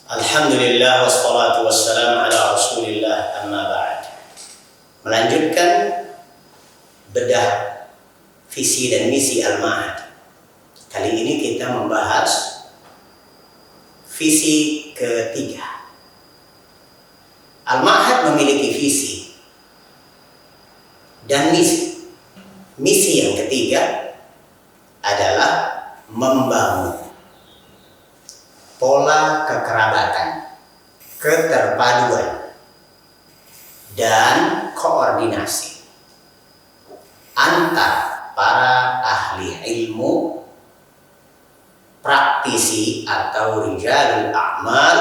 Alhamdulillah wassalatu wassalamu ala Rasulillah amma ba'd. Melanjutkan bedah visi dan misi Al-Ma'had. Kali ini kita membahas visi ketiga. Al-Ma'had memiliki visi dan misi. Misi yang ketiga adalah membangun pola kekerabatan, keterpaduan, dan koordinasi antar para ahli ilmu, praktisi atau rijalul a'mal,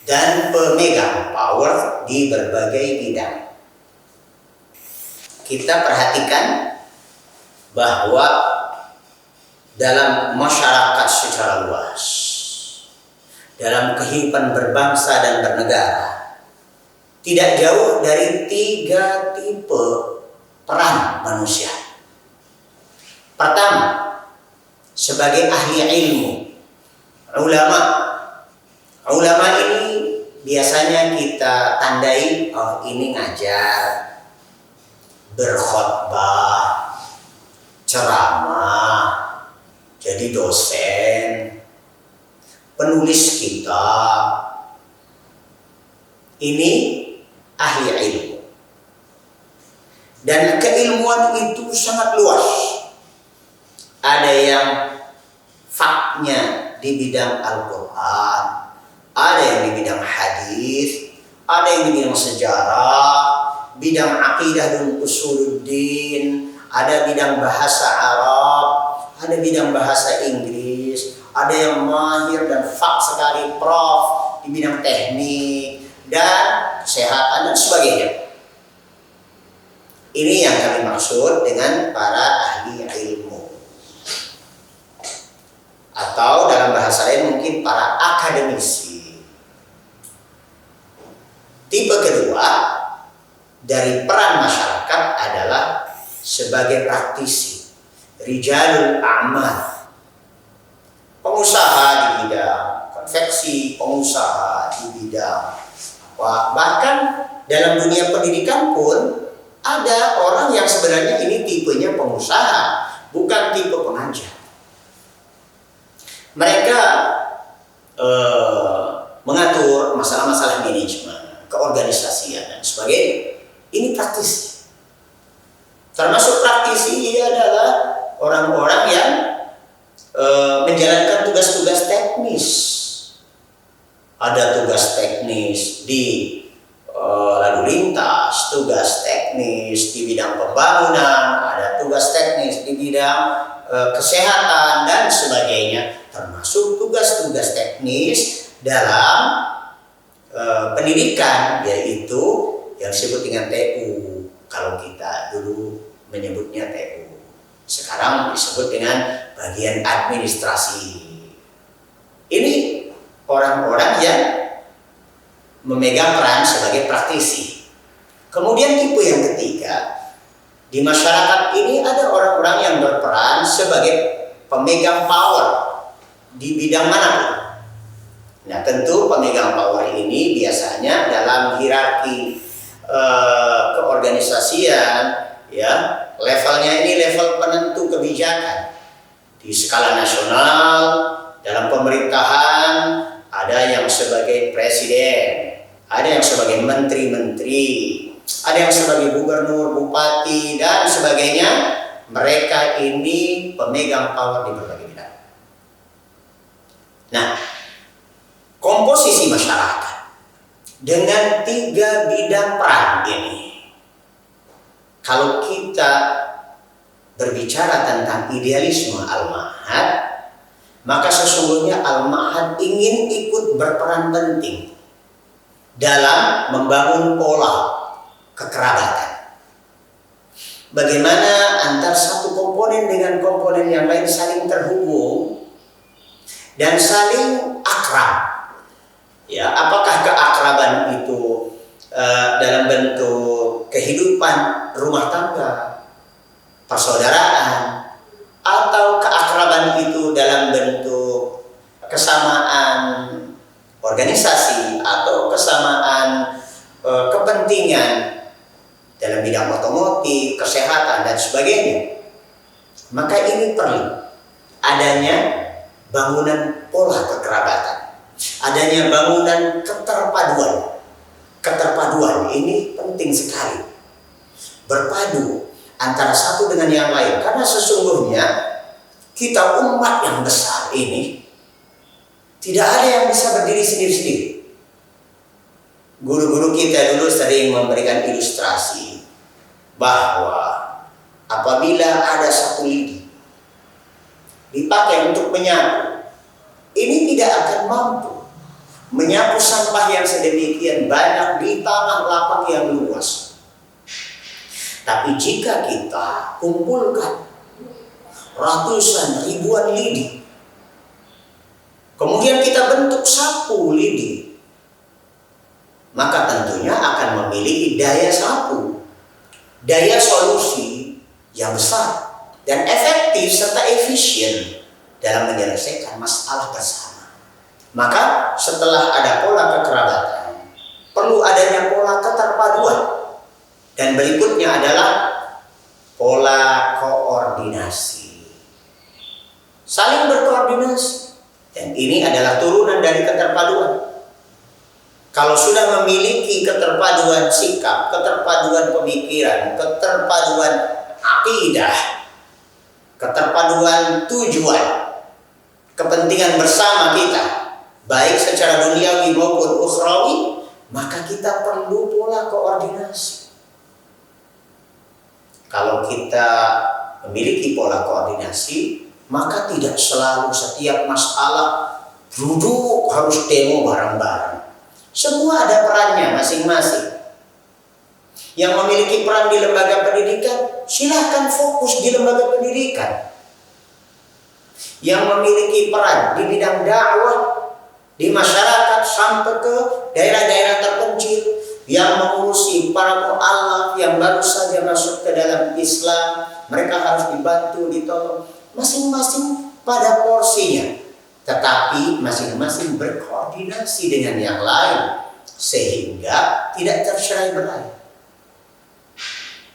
dan pemegang power di berbagai bidang. Kita perhatikan bahwa dalam masyarakat secara luas, dalam kehidupan berbangsa dan bernegara, tidak jauh dari 3 tipe peran manusia. Pertama, sebagai ahli ilmu, ulama. Ulama ini biasanya kita tandai, oh ini ngajar, berkhutbah, ceramah, jadi dosen, penulis kitab. Ini ahli ilmu. Dan keilmuan itu sangat luas. Ada yang faknya di bidang Al-Quran, ada yang di bidang hadis, ada yang di bidang sejarah, bidang akidah dan usuluddin, ada bidang bahasa Arab, ada bidang bahasa Inggris, ada yang mahir dan fak sekali, prof, di bidang teknik dan kesehatan dan sebagainya. Ini yang kami maksud dengan para ahli ilmu, atau dalam bahasa lain mungkin para akademisi. Tipe kedua dari peran masyarakat adalah sebagai praktisi, rijalul a'mal, pengusaha di bidang konveksi, pengusaha di bidang bahkan dalam dunia pendidikan pun ada orang yang sebenarnya ini tipenya pengusaha, bukan tipe pengajar. Mereka mengatur masalah-masalah manajemen, keorganisasian dan sebagainya. Ini praktisi. Termasuk praktisi ini adalah orang-orang yang menjalankan tugas-tugas teknis. Ada tugas teknis di lalu lintas, tugas teknis di bidang pembangunan, ada tugas teknis di bidang kesehatan dan sebagainya. Termasuk tugas-tugas teknis dalam pendidikan, yaitu yang disebut dengan TU. Kalau kita dulu menyebutnya TU, sekarang disebut dengan bagian administrasi. Ini orang-orang yang memegang peran sebagai praktisi. Kemudian tipe yang ketiga, di masyarakat ini ada orang-orang yang berperan sebagai pemegang power di bidang manapun. Nah, tentu pemegang power ini biasanya dalam hierarki keorganisasian, ya, levelnya ini level penentu kebijakan di skala nasional. Dalam pemerintahan ada yang sebagai presiden, ada yang sebagai menteri-menteri, ada yang sebagai gubernur, bupati dan sebagainya. Mereka ini pemegang power di berbagai bidang. Nah, komposisi masyarakat dengan 3 bidang peran ini, kalau kita berbicara tentang idealisme Al-Ma'had, maka sesungguhnya Al-Ma'had ingin ikut berperan penting dalam membangun pola kekerabatan. Bagaimana antar satu komponen dengan komponen yang lain saling terhubung dan saling akrab. Ya, apakah keakraban itu dalam bentuk kehidupan rumah tangga, persaudaraan, atau keakraban itu dalam bentuk kesamaan organisasi atau kesamaan kepentingan dalam bidang otomotif, kesehatan dan sebagainya, maka ini perlu adanya bangunan pola kekerabatan, adanya bangunan keterpaduan. Keterpaduan ini penting sekali, berpadu antara satu dengan yang lain, karena sesungguhnya kita umat yang besar ini tidak ada yang bisa berdiri sendiri-sendiri. Guru-guru kita dulu sering memberikan ilustrasi bahwa apabila ada satu lidi dipakai untuk menyapu, ini tidak akan mampu menyapu sampah yang sedemikian banyak di tanah lapang yang luas. Tapi jika kita kumpulkan ratusan ribuan lidi, kemudian kita bentuk sapu lidi, maka tentunya akan memiliki daya sapu, daya solusi yang besar dan efektif serta efisien dalam menyelesaikan masalah bersama. Maka setelah ada pola kekerabatan, perlu adanya pola keterpaduan, dan berikutnya adalah pola koordinasi, saling berkoordinasi, dan ini adalah turunan dari keterpaduan. Kalau sudah memiliki keterpaduan sikap, keterpaduan pemikiran, keterpaduan akidah, keterpaduan tujuan, kepentingan bersama kita, baik secara duniawi maupun ukhrawi, maka kita perlu pola koordinasi. Kalau kita memiliki pola koordinasi, maka tidak selalu setiap masalah duduk harus demo bareng-bareng. Semua ada perannya masing-masing. Yang memiliki peran di lembaga pendidikan, silahkan fokus di lembaga pendidikan. Yang memiliki peran di bidang dakwah di masyarakat sampai ke daerah-daerah terpencil, yang mengurusi para mu'allaf yang baru saja masuk ke dalam Islam, mereka harus dibantu, ditolong, masing-masing pada porsinya. Tetapi masing-masing berkoordinasi dengan yang lain sehingga tidak tercerai-berai.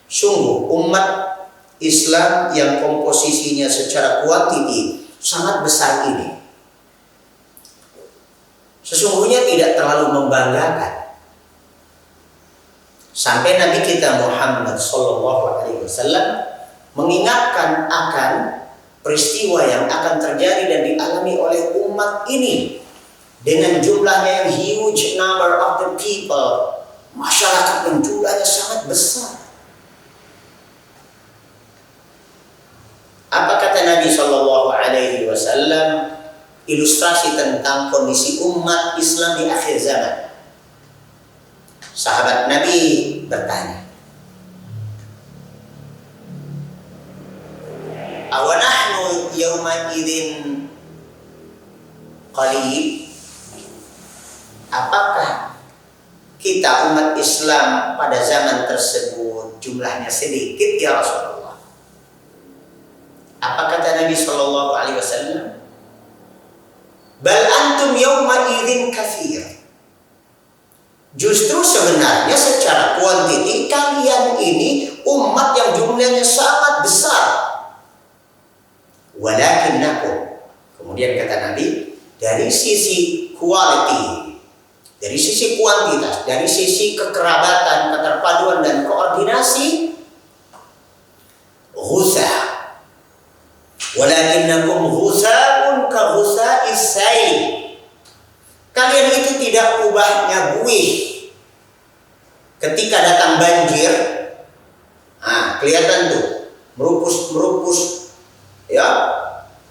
Sungguh umat Islam yang komposisinya secara kuantiti sangat besar ini sesungguhnya tidak terlalu membanggakan. Sampai Nabi kita Muhammad SAW mengingatkan akan peristiwa yang akan terjadi dan dialami oleh umat ini dengan jumlahnya yang huge number of the people, masyarakat yang jumlahnya sangat besar. Apa kata Nabi SAW ilustrasi tentang kondisi umat Islam di akhir zaman? Sahabat Nabi bertanya, awanahnu yawma idzin qalil, apakah kita umat Islam pada zaman tersebut jumlahnya sedikit ya Rasulullah? Apa kata Nabi SAW? Bal antum yawma idzin katsir. Justru sebenarnya secara kuantiti kalian ini umat yang jumlahnya sangat besar. Walakinnakum, kemudian kata Nabi, dari sisi quality, dari sisi kuantitas, dari sisi kekerabatan, keterpaduan dan koordinasi, ghusa. Walakinnakum ghusaun ka ghusa'is sayl. Kalian itu tidak ubahnya buih. Ketika datang banjir, kelihatan tuh merupus, ya,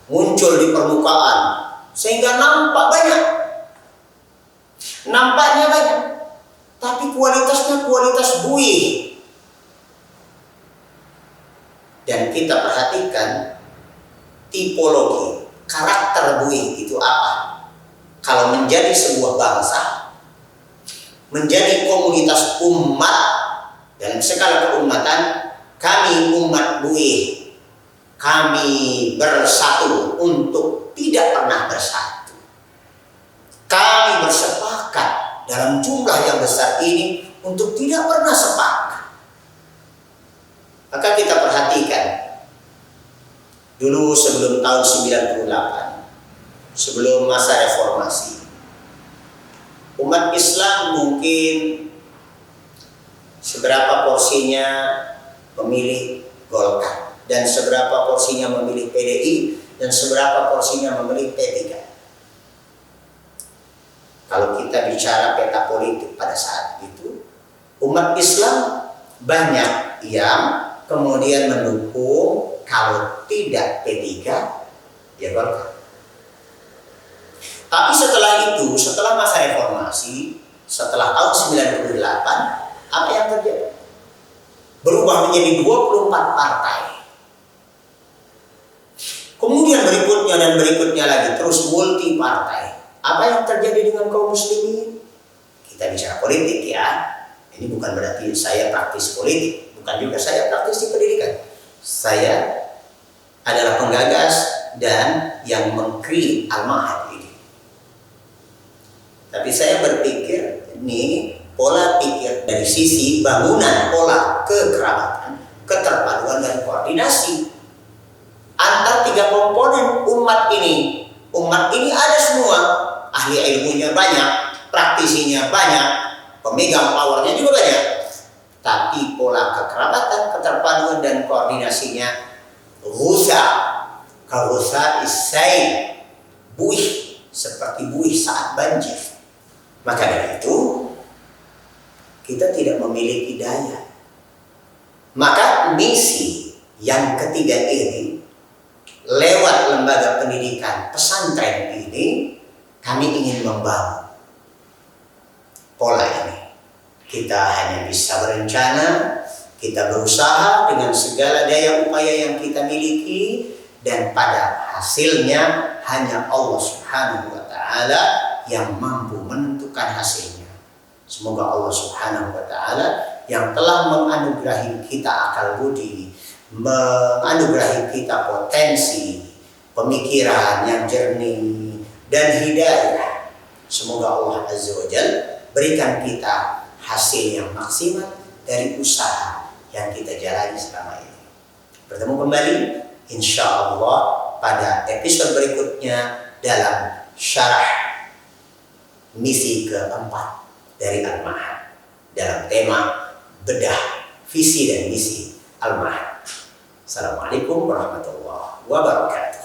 muncul di permukaan sehingga nampaknya banyak, tapi kualitasnya kualitas buih. Dan kita perhatikan tipologi, karakter buih itu apa? Kalau menjadi sebuah bangsa, menjadi komunitas umat dalam skala keumatan, kami umat buih, kami bersatu untuk tidak pernah bersatu. kami bersepakat dalam jumlah yang besar ini untuk tidak pernah sepakat. Maka kita perhatikan dulu sebelum tahun 98, sebelum masa reformasi, umat Islam mungkin seberapa porsinya memilih Golkar, dan seberapa porsinya memilih PDI, dan seberapa porsinya memilih P3. Kalau kita bicara peta politik pada saat itu, umat Islam banyak yang kemudian mendukung, kalau tidak P3 ya Golkar. Tapi setelah itu, setelah masa reformasi, setelah tahun 98, apa yang terjadi? Berubah menjadi 24 partai. Kemudian berikutnya dan berikutnya lagi, terus multi partai. Apa yang terjadi dengan kaum muslimin? Kita bicara politik ya. Ini bukan berarti saya praktis politik, bukan juga saya praktis di pendidikan. Saya adalah penggagas dan yang meng-create Al-Ma'had ini. Tapi saya berpikir ini pola pikir dari sisi bangunan pola kekerabatan, keterpaduan dan koordinasi antar tiga komponen umat ini. Umat ini ada semua, ahli ilmunya banyak, praktisinya banyak, pemegang powernya juga banyak. Tapi pola kekerabatan, keterpaduan dan koordinasinya Ghusa isai, buih seperti buih saat banjir. Maka dari itu kita tidak memiliki daya. Maka misi yang ketiga ini, lewat lembaga pendidikan pesantren ini, kami ingin membangun pola ini. Kita hanya bisa berencana, kita berusaha dengan segala daya upaya yang kita miliki, dan pada hasilnya hanya Allah Subhanahu wa Ta'ala yang mampu menentukan hasilnya. Semoga Allah Subhanahu wa Ta'ala yang telah menganugerahi kita akal budi, menganugerahi kita potensi pemikiran yang jernih dan hidayah, semoga Allah Azza wa Jalla berikan kita hasil yang maksimal dari usaha yang kita jalani selama ini. Bertemu kembali insya Allah pada episode berikutnya dalam syarah misi keempat dari Al-Ma'had dalam tema bedah visi dan misi Al-Ma'had. Assalamualaikum warahmatullahi wabarakatuh.